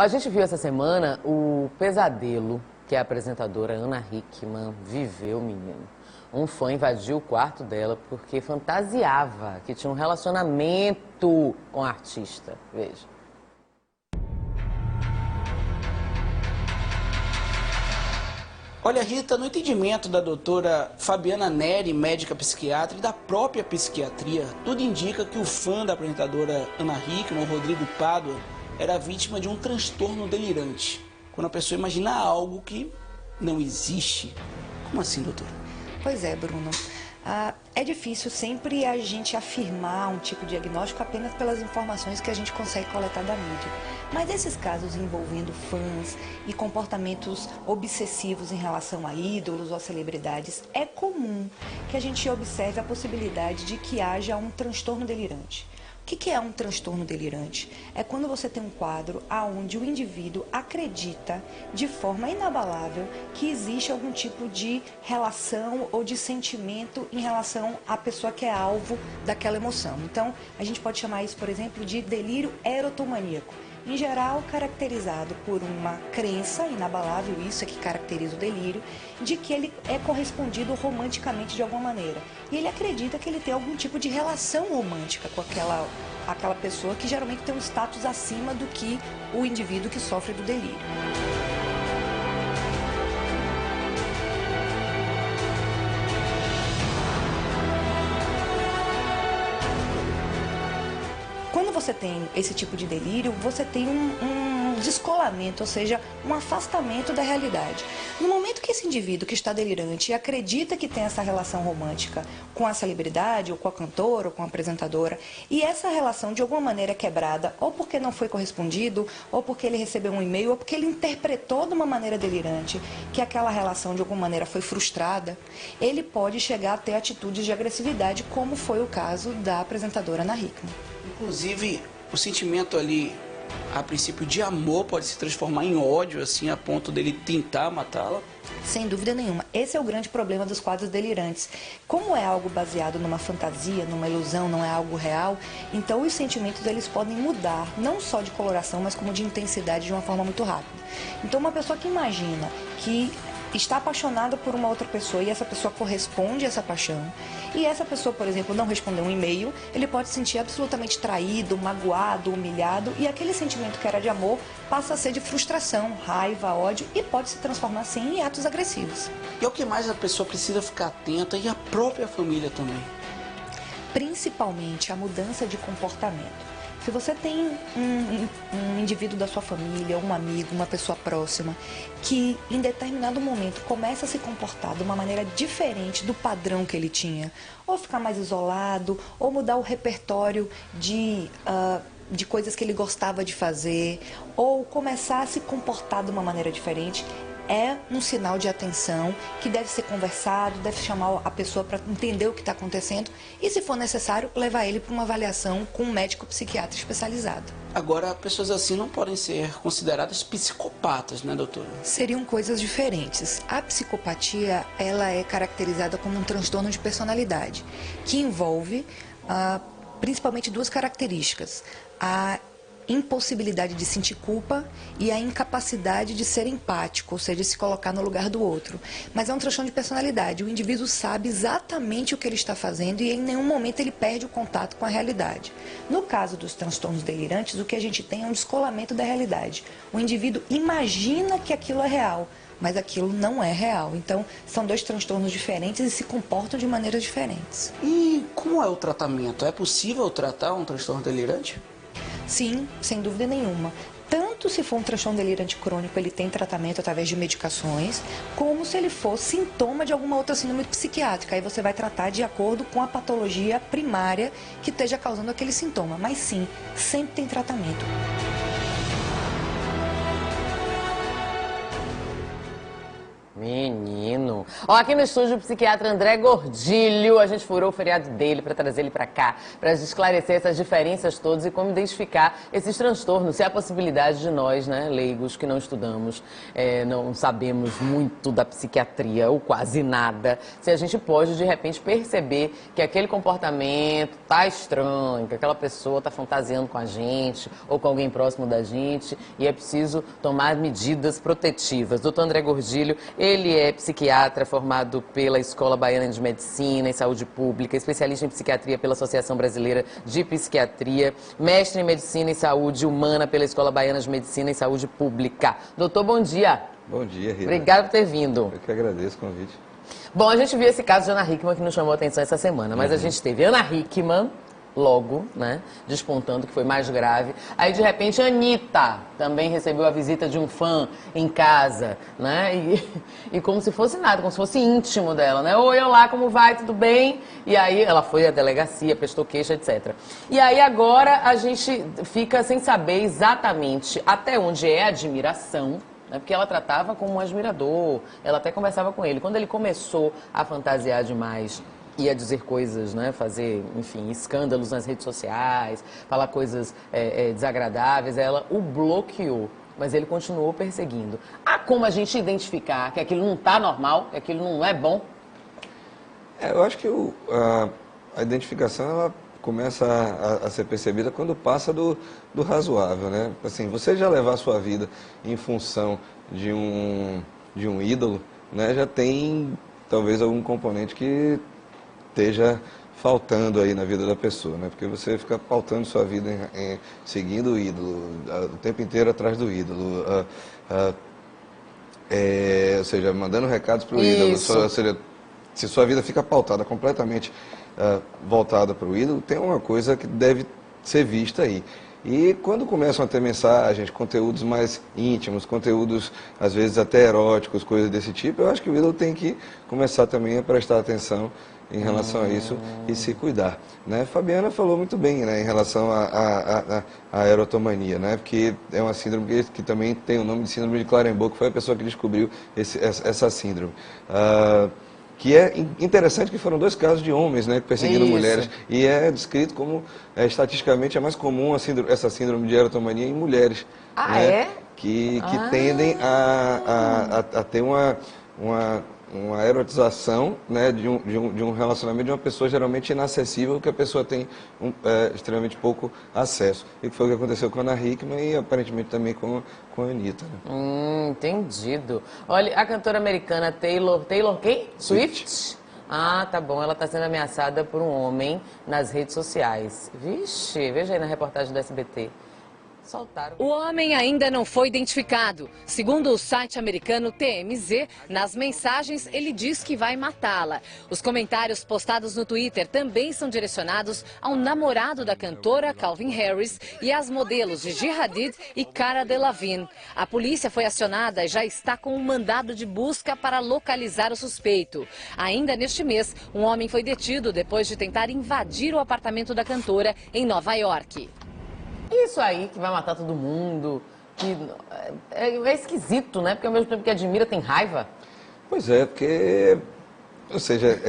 A gente viu essa semana o pesadelo que a apresentadora Ana Hickman viveu, menino. Um fã invadiu o quarto dela porque fantasiava que tinha um relacionamento com a artista. Veja. Olha, Rita, no entendimento da doutora Fabiana Neri, médica psiquiatra, e da própria psiquiatria, tudo indica que o fã da apresentadora Ana Hickman, o Rodrigo Pádua, era vítima de um transtorno delirante. Quando a pessoa imagina algo que não existe. Como assim, doutora? Pois é, Bruno. É difícil sempre a gente afirmar um tipo de diagnóstico apenas pelas informações que a gente consegue coletar da mídia. Mas esses casos envolvendo fãs e comportamentos obsessivos em relação a ídolos ou a celebridades, é comum que a gente observe a possibilidade de que haja um transtorno delirante. O que é um transtorno delirante? É quando você tem um quadro onde o indivíduo acredita de forma inabalável que existe algum tipo de relação ou de sentimento em relação à pessoa que é alvo daquela emoção. Então, a gente pode chamar isso, por exemplo, de delírio erotomaníaco. Em geral, caracterizado por uma crença inabalável, isso é que caracteriza o delírio, de que ele é correspondido romanticamente de alguma maneira. E ele acredita que ele tem algum tipo de relação romântica com aquela pessoa que geralmente tem um status acima do que o indivíduo que sofre do delírio. Quando você tem esse tipo de delírio, você tem um descolamento, ou seja, um afastamento da realidade. No momento que esse indivíduo que está delirante acredita que tem essa relação romântica com a celebridade, ou com a cantora, ou com a apresentadora, e essa relação de alguma maneira é quebrada, ou porque não foi correspondido, ou porque ele recebeu um e-mail, ou porque ele interpretou de uma maneira delirante que aquela relação de alguma maneira foi frustrada, ele pode chegar a ter atitudes de agressividade, como foi o caso da apresentadora Ana Hickman. Inclusive, o sentimento ali, a princípio de amor, pode se transformar em ódio, assim, a ponto dele tentar matá-la. Sem dúvida nenhuma. Esse é o grande problema dos quadros delirantes. Como é algo baseado numa fantasia, numa ilusão, não é algo real, então os sentimentos eles podem mudar, não só de coloração, mas como de intensidade de uma forma muito rápida. Então uma pessoa que imagina que está apaixonada por uma outra pessoa e essa pessoa corresponde a essa paixão, e essa pessoa, por exemplo, não respondeu um e-mail, ele pode se sentir absolutamente traído, magoado, humilhado, e aquele sentimento que era de amor passa a ser de frustração, raiva, ódio, e pode se transformar, sim, em atos agressivos. E é o que mais a pessoa precisa ficar atenta, e a própria família também. Principalmente a mudança de comportamento. Se você tem um indivíduo da sua família, um amigo, uma pessoa próxima, que em determinado momento começa a se comportar de uma maneira diferente do padrão que ele tinha, ou ficar mais isolado, ou mudar o repertório de coisas que ele gostava de fazer, ou começar a se comportar de uma maneira diferente, é um sinal de atenção que deve ser conversado, deve chamar a pessoa para entender o que está acontecendo e, se for necessário, levar ele para uma avaliação com um médico psiquiatra especializado. Agora, pessoas assim não podem ser consideradas psicopatas, né, doutora? Seriam coisas diferentes. A psicopatia, ela é caracterizada como um transtorno de personalidade, que envolve principalmente duas características: a impossibilidade de sentir culpa e a incapacidade de ser empático, ou seja, se colocar no lugar do outro. Mas é um transtorno de personalidade. O indivíduo sabe exatamente o que ele está fazendo e em nenhum momento ele perde o contato com a realidade. No caso dos transtornos delirantes, o que a gente tem é um descolamento da realidade. O indivíduo imagina que aquilo é real, mas aquilo não é real. Então, são dois transtornos diferentes e se comportam de maneiras diferentes. E como é o tratamento? É possível tratar um transtorno delirante? Sim, sem dúvida nenhuma. Tanto se for um transtorno delirante crônico, ele tem tratamento através de medicações, como se ele for sintoma de alguma outra síndrome psiquiátrica. Aí você vai tratar de acordo com a patologia primária que esteja causando aquele sintoma. Mas sim, sempre tem tratamento. Menino, Ó, aqui no estúdio, o psiquiatra André Gordilho, a gente furou o feriado dele para trazer ele para cá, para esclarecer essas diferenças todas e como identificar esses transtornos, se há a possibilidade de nós, né, leigos, que não estudamos, não sabemos muito da psiquiatria ou quase nada, se a gente pode, de repente, perceber que aquele comportamento tá estranho, que aquela pessoa tá fantasiando com a gente ou com alguém próximo da gente e é preciso tomar medidas protetivas. Doutor André Gordilho, ele é psiquiatra formado pela Escola Baiana de Medicina e Saúde Pública, especialista em psiquiatria pela Associação Brasileira de Psiquiatria, mestre em Medicina e Saúde Humana pela Escola Baiana de Medicina e Saúde Pública. Doutor, bom dia. Bom dia, Rita. Obrigado por ter vindo. Eu que agradeço o convite. Bom, a gente viu esse caso de Ana Hickman que nos chamou a atenção essa semana, mas a gente teve Ana Hickman logo, né, despontando, que foi mais grave. Aí, de repente, a Anitta também recebeu a visita de um fã em casa, né, e como se fosse nada, como se fosse íntimo dela, né, oi, olá, como vai, tudo bem? E aí ela foi à delegacia, prestou queixa, etc. E aí agora a gente fica sem saber exatamente até onde é admiração, né, porque ela tratava como um admirador, ela até conversava com ele. Quando ele começou a fantasiar demais, ia dizer coisas, né, fazer, enfim, escândalos nas redes sociais, falar coisas desagradáveis, ela o bloqueou, mas ele continuou perseguindo. Há como a gente identificar que aquilo não está normal, que aquilo não é bom? Eu acho que a identificação ela começa a ser percebida quando passa do razoável, né? Assim, você já levar a sua vida em função de um ídolo, né, já tem talvez algum componente que esteja faltando aí na vida da pessoa, né? Porque você fica pautando sua vida seguindo o ídolo, o tempo inteiro atrás do ídolo, ou seja, mandando recados para o ídolo, ou seja, se sua vida fica pautada completamente voltada para o ídolo, tem uma coisa que deve ser vista aí. E quando começam a ter mensagens, conteúdos mais íntimos, conteúdos às vezes até eróticos, coisas desse tipo, eu acho que o ídolo tem que começar também a prestar atenção em relação a isso e se cuidar, né? Fabiana falou muito bem, né, em relação à erotomania, né, porque é uma síndrome que também tem o nome de síndrome de Clenbuterl, que foi a pessoa que descobriu essa síndrome. Que é interessante que foram 2 casos de homens, né, perseguindo mulheres, e é descrito como, estatisticamente, é mais comum essa síndrome de erotomania em mulheres, né, que tendem a ter uma erotização, né, de um relacionamento de uma pessoa geralmente inacessível, que a pessoa tem extremamente pouco acesso. E que foi o que aconteceu com a Ana Hickman e aparentemente também com a Anitta. Né? Entendido. Olha, a cantora americana Taylor quem? Swift? Ah, tá bom, ela está sendo ameaçada por um homem nas redes sociais. Vixe, veja aí na reportagem do SBT. Soltaram. O homem ainda não foi identificado. Segundo o site americano TMZ, nas mensagens ele diz que vai matá-la. Os comentários postados no Twitter também são direcionados ao namorado da cantora, Calvin Harris, e às modelos Gigi Hadid e Cara Delevingne. A polícia foi acionada e já está com um mandado de busca para localizar o suspeito. Ainda neste mês, um homem foi detido depois de tentar invadir o apartamento da cantora em Nova York. Isso aí que vai matar todo mundo, que é esquisito, né? Porque ao mesmo tempo que admira, tem raiva. Pois é, porque, ou seja,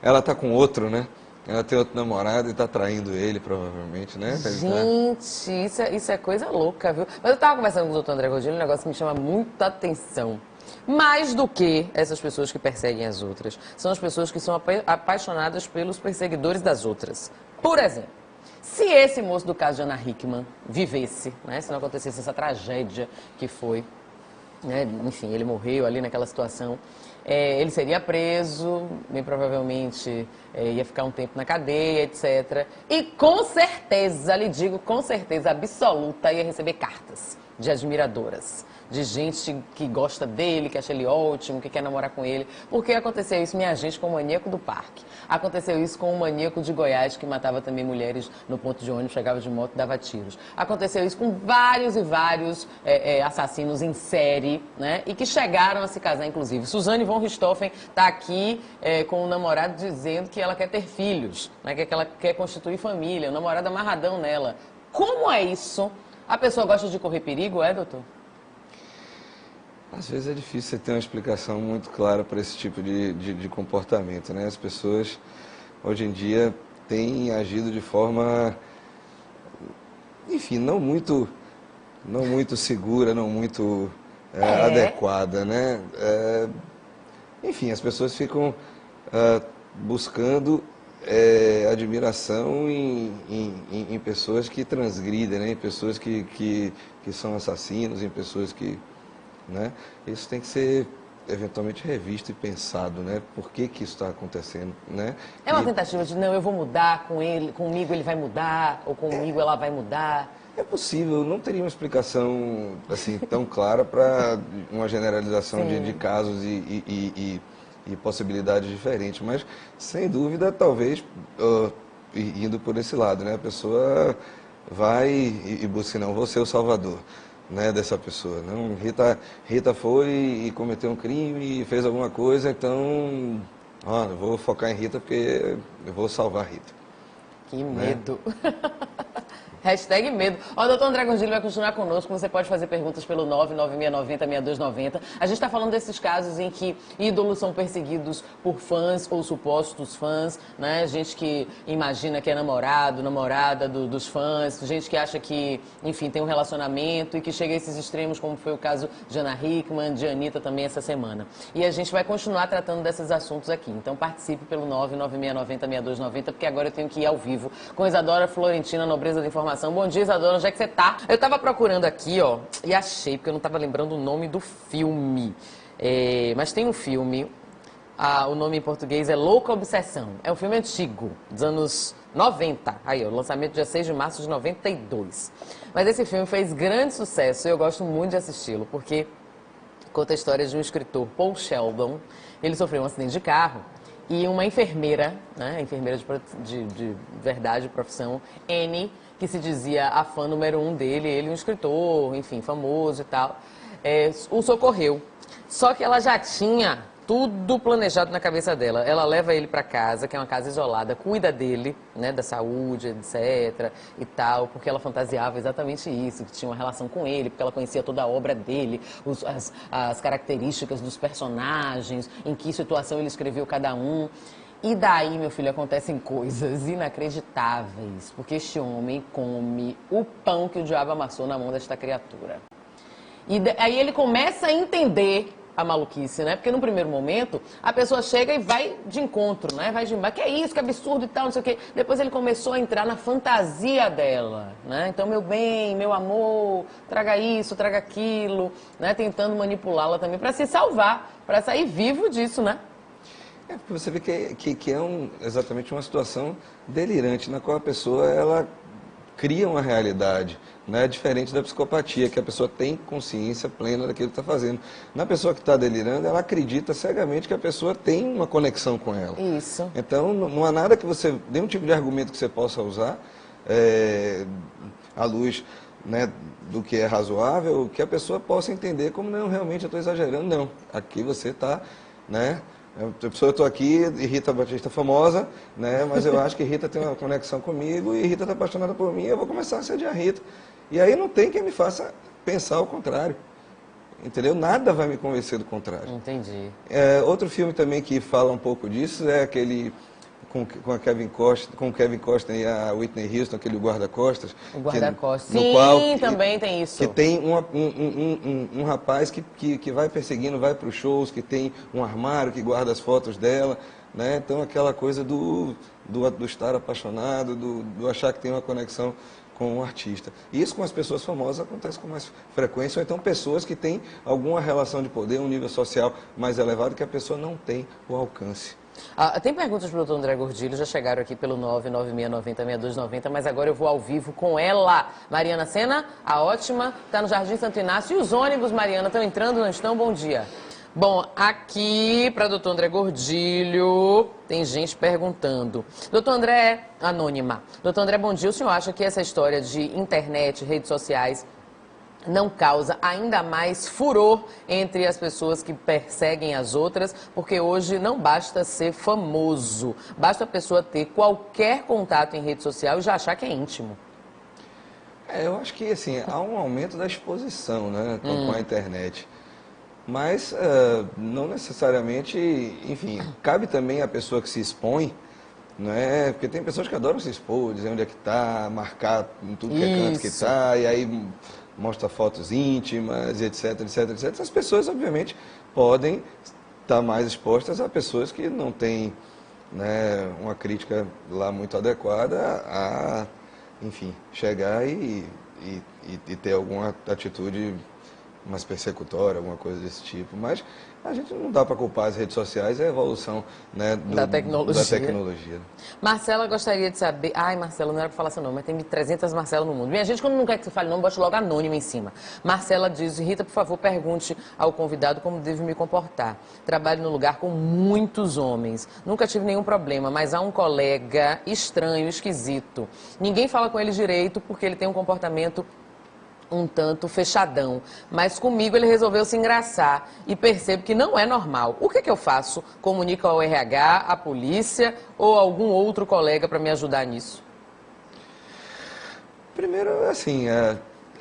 ela tá com outro, né? Ela tem outro namorado e tá traindo ele, provavelmente, né? Gente, isso é coisa louca, viu? Mas eu tava conversando com o doutor André Gordilho, um negócio que me chama muita atenção. Mais do que essas pessoas que perseguem as outras, são as pessoas que são apaixonadas pelos perseguidores das outras. Por exemplo, se esse moço do caso de Ana Hickman vivesse, né, se não acontecesse essa tragédia que foi, né, enfim, ele morreu ali naquela situação, ele seria preso, bem provavelmente ia ficar um tempo na cadeia, etc. E com certeza, lhe digo, com certeza absoluta, ia receber cartas de admiradoras, de gente que gosta dele, que acha ele ótimo, que quer namorar com ele. Porque aconteceu isso, minha gente, com o maníaco do parque. Aconteceu isso com o maníaco de Goiás, que matava também mulheres no ponto de ônibus, chegava de moto e dava tiros. Aconteceu isso com vários e vários assassinos em série, né? E que chegaram a se casar, inclusive. Suzane von Richthofen está aqui com o namorado dizendo que ela quer ter filhos, né? Que ela quer constituir família, o namorado amarradão nela. Como é isso? A pessoa gosta de correr perigo, doutor? Às vezes é difícil você ter uma explicação muito clara para esse tipo de comportamento, né? As pessoas, hoje em dia, têm agido de forma, enfim, não muito segura, não muito adequada, né? Enfim, as pessoas ficam buscando admiração em pessoas que transgridem, né? Em pessoas que são assassinos, em pessoas que... Né? Isso tem que ser eventualmente revisto e pensado, né? Por que isso está acontecendo, né? É uma tentativa de, não, eu vou mudar com ele, comigo ele vai mudar, ou comigo ela vai mudar. É possível, não teria uma explicação assim tão clara para uma generalização de casos e possibilidades diferentes, mas sem dúvida, talvez, indo por esse lado, né? A pessoa vai e busca, não, vou ser o salvador, né, dessa pessoa. Não, Rita foi e cometeu um crime e fez alguma coisa, então, eu vou focar em Rita porque eu vou salvar Rita. Que medo. Hashtag medo. Ó, o doutor André Gordilho vai continuar conosco. Você pode fazer perguntas pelo 99690-6290. A gente está falando desses casos em que ídolos são perseguidos por fãs ou supostos fãs, né? Gente que imagina que é namorado, namorada dos fãs, gente que acha que, enfim, tem um relacionamento e que chega a esses extremos, como foi o caso de Ana Hickman, de Anitta também essa semana. E a gente vai continuar tratando desses assuntos aqui. Então participe pelo 99690-6290, porque agora eu tenho que ir ao vivo com Isadora Florentina, Nobreza da Informação. Bom dia, Isadora, onde é que você tá? Eu tava procurando aqui, ó, e achei, porque eu não tava lembrando o nome do filme. Mas tem um filme, o nome em português é Louca Obsessão. É um filme antigo, dos anos 90. Aí, ó, o lançamento dia 6 de março de 92. Mas esse filme fez grande sucesso e eu gosto muito de assisti-lo, porque conta a história de um escritor, Paul Sheldon. Ele sofreu um acidente de carro. E uma enfermeira, né, enfermeira de verdade, profissão, Annie, que se dizia a fã número 1 dele, ele um escritor, enfim, famoso e tal, o socorreu. Só que ela já tinha tudo planejado na cabeça dela. Ela leva ele para casa, que é uma casa isolada, cuida dele, né, da saúde, etc. e tal, porque ela fantasiava exatamente isso, que tinha uma relação com ele, porque ela conhecia toda a obra dele, as características dos personagens, em que situação ele escreveu cada um. E daí, meu filho, acontecem coisas inacreditáveis, porque este homem come o pão que o diabo amassou na mão desta criatura. E aí ele começa a entender a maluquice, né? Porque no primeiro momento, a pessoa chega e vai de encontro, né? Vai de, mas que é isso, que absurdo e tal, não sei o quê. Depois ele começou a entrar na fantasia dela, né? Então, meu bem, meu amor, traga isso, traga aquilo, né? Tentando manipulá-la também para se salvar, para sair vivo disso, né? Porque você vê que é exatamente uma situação delirante, na qual a pessoa, ela cria uma realidade, né, diferente da psicopatia, que a pessoa tem consciência plena daquilo que está fazendo. Na pessoa que está delirando, ela acredita cegamente que a pessoa tem uma conexão com ela. Isso. Então, não há nada que você... nenhum tipo de argumento que você possa usar à luz, né, do que é razoável, que a pessoa possa entender como, não, realmente eu estou exagerando, não. Aqui você está, né... Eu estou aqui, e Rita Batista é famosa, né? Mas eu acho que Rita tem uma conexão comigo e Rita está apaixonada por mim, eu vou começar a assediar a Rita. E aí não tem quem me faça pensar o contrário. Entendeu? Nada vai me convencer do contrário. Entendi. Outro filme também que fala um pouco disso é aquele com o Kevin Costner e a Whitney Houston, aquele guarda-costas. O guarda-costas. Sim, qual, também tem isso. Que tem um rapaz que vai perseguindo, vai para os shows, que tem um armário que guarda as fotos dela, né? Então aquela coisa do estar apaixonado, do achar que tem uma conexão com um artista. E isso com as pessoas famosas acontece com mais frequência, ou então pessoas que têm alguma relação de poder, um nível social mais elevado que a pessoa não tem o alcance. Tem perguntas para o doutor André Gordilho, já chegaram aqui pelo 99690-6290, mas agora eu vou ao vivo com ela. Mariana Sena, a ótima, está no Jardim Santo Inácio. E os ônibus, Mariana, estão entrando, não estão? Bom dia. Bom, aqui para o doutor André Gordilho, tem gente perguntando. Doutor André, anônima. Doutor André, bom dia. O senhor acha que essa história de internet, redes sociais, não causa ainda mais furor entre as pessoas que perseguem as outras, porque hoje não basta ser famoso, basta a pessoa ter qualquer contato em rede social e já achar que é íntimo. Eu acho que assim, há um aumento da exposição, né, com a internet. Mas não necessariamente, enfim, cabe também a pessoa que se expõe, né? Porque tem pessoas que adoram se expor, dizer onde é que está, marcar em tudo que é canto que está, e aí mostra fotos íntimas, etc, etc, etc. Essas pessoas, obviamente, podem estar mais expostas a pessoas que não têm, né, uma crítica lá muito adequada a, enfim, chegar e ter alguma atitude mais persecutória, alguma coisa desse tipo. Mas a gente não dá para culpar as redes sociais, é a evolução, né, da tecnologia. Marcela gostaria de saber... Ai, Marcela, não era para falar seu nome, mas tem 300 Marcela no mundo. Minha gente, quando não quer que você fale nome, bote logo anônimo em cima. Marcela diz: Rita, por favor, pergunte ao convidado como devo me comportar. Trabalho no lugar com muitos homens. Nunca tive nenhum problema, mas há um colega estranho, esquisito. Ninguém fala com ele direito porque ele tem um comportamento um tanto fechadão, mas comigo ele resolveu se engraçar e percebo que não é normal. O que eu faço? Comunico ao RH, à polícia ou algum outro colega para me ajudar nisso? Primeiro, assim,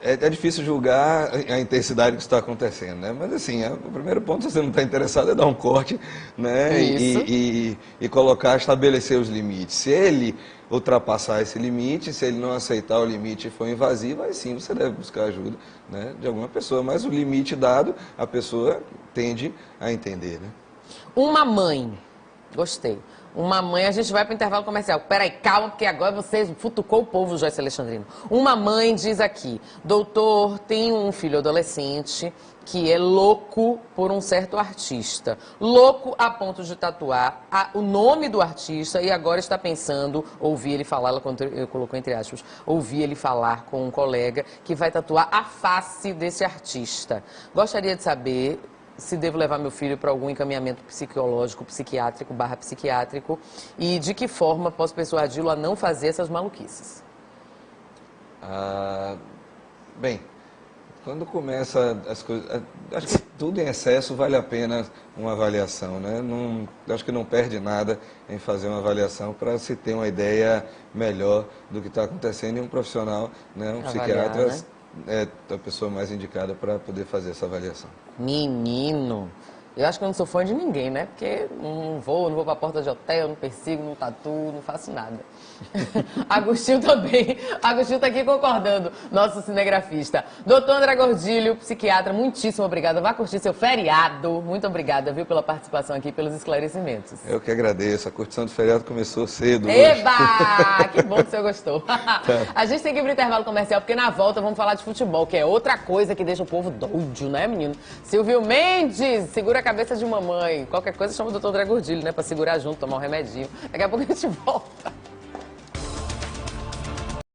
é difícil julgar a intensidade que está acontecendo, né? Mas, assim, o primeiro ponto, se você não está interessado, é dar um corte, né? E colocar, estabelecer os limites. Se ele ultrapassar esse limite, se ele não aceitar o limite e for invasivo, aí sim você deve buscar ajuda, né, de alguma pessoa. Mas o limite dado, a pessoa tende a entender, né? Uma mãe, gostei. Uma mãe, a gente vai para o intervalo comercial. Peraí, calma, porque agora você futucou o povo, Joyce Alexandrino. Uma mãe diz aqui: doutor, tenho um filho adolescente que é louco por um certo artista. Louco a ponto de tatuar o nome do artista e agora está pensando, ouvi ele falar, ela colocou entre aspas, ouvi ele falar com um colega que vai tatuar a face desse artista. Gostaria de saber se devo levar meu filho para algum encaminhamento psicológico, psiquiátrico, /psiquiátrico, e de que forma posso persuadi-lo a não fazer essas maluquices? Bem, quando começa as coisas, acho que tudo em excesso vale a pena uma avaliação, né? Acho que não perde nada em fazer uma avaliação para se ter uma ideia melhor do que está acontecendo e um profissional, né, um psiquiatra, né, é a pessoa mais indicada para poder fazer essa avaliação. Menino, eu acho que eu não sou fã de ninguém, né? Porque não vou pra porta de hotel, não persigo, não tatuo, não faço nada. Agostinho também. Agostinho tá aqui concordando, nosso cinegrafista. Doutor André Gordilho, psiquiatra, muitíssimo obrigada. Vá curtir seu feriado. Muito obrigada, viu, pela participação aqui, pelos esclarecimentos. Eu que agradeço. A curtição do feriado começou cedo Eba! Hoje. Que bom que o senhor gostou. A gente tem que ir pro intervalo comercial, porque na volta vamos falar de futebol, que é outra coisa que deixa o povo doido, né, menino? Silvio Mendes, segura a cabeça de mamãe. Qualquer coisa chama o doutor André Gordilho, né, pra segurar junto, tomar um remedinho. Daqui a pouco a gente volta.